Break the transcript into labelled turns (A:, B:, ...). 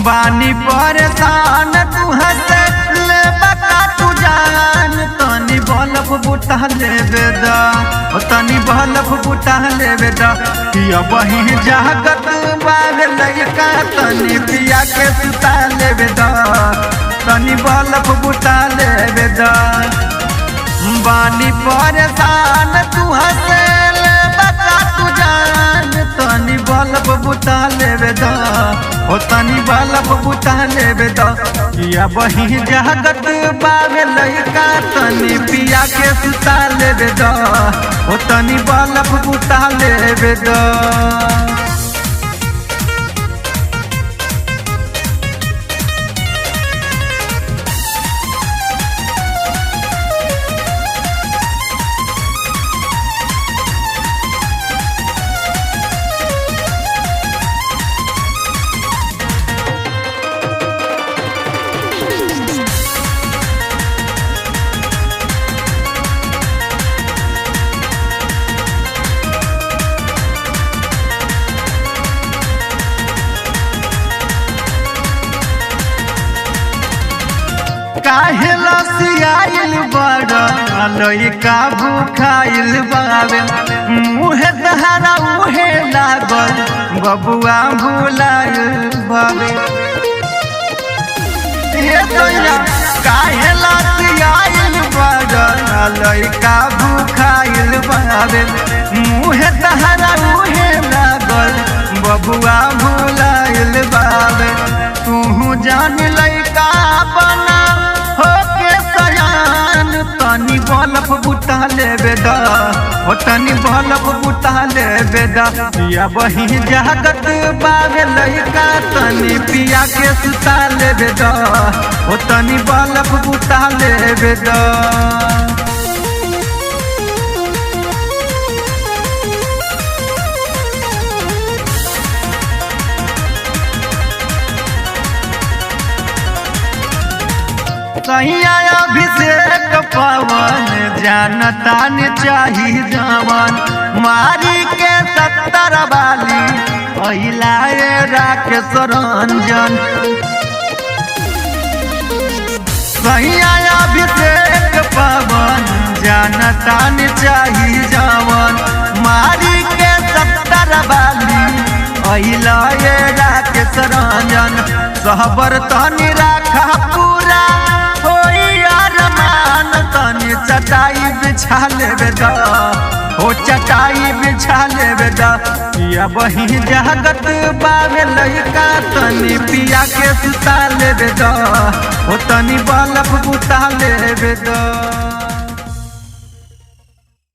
A: बानी परेशान तू हंसे ले बका तू जान तनी बल्ब बुता लेवे दा तनी बल्ब बुता लेवे दा पिया वही जागत बाग लइका तनी पिया के सुता लेवे दा तनी बल्ब बुता लेवे दा बानी परेशान तू हंसे ले बका तू जान तनी बल्ब बुता लेवे दा तनी बल्ब बुता लेवे दा पिया वही जागत बाग लइका तनी पिया के सुता लेवे दा तनी बल्ब बुता लेवे दा काहे लसियाइल बड़ा लइका भूखाइल बावे मुहे दहरा उहे लागल बबुआ भुलाइल बावे ये दैया काहे लसियाइल बड़ा लइका भूखाइल बावे मुहे दहरा उहे लागल बबुआ भुलाइल बावे तू जान लइका बना तनी बल्ब बुता लेवे दा तनी बल्ब बुता लेवे दा पिया वही जागत बाग लइका तनी पिया के सुता लेवे दा तनी बल्ब बुता लेवे दा सैया अभिषेक पवन जानता न चाही जवान मारी के 70 वाली पहिला राकेश रंजन सैया अभिषेक पवन जानता न चाही जवान मारी के 70 वाली पहिला राकेश रंजन सहबर तनी राखा पूरा तनी चटाई बिछा लेवे दा चटाई बिछा लेवे दा पिया वही जागत बाग लइका तनी पिया के सुता लेवे दा तनी बल्ब बुता लेवे दा।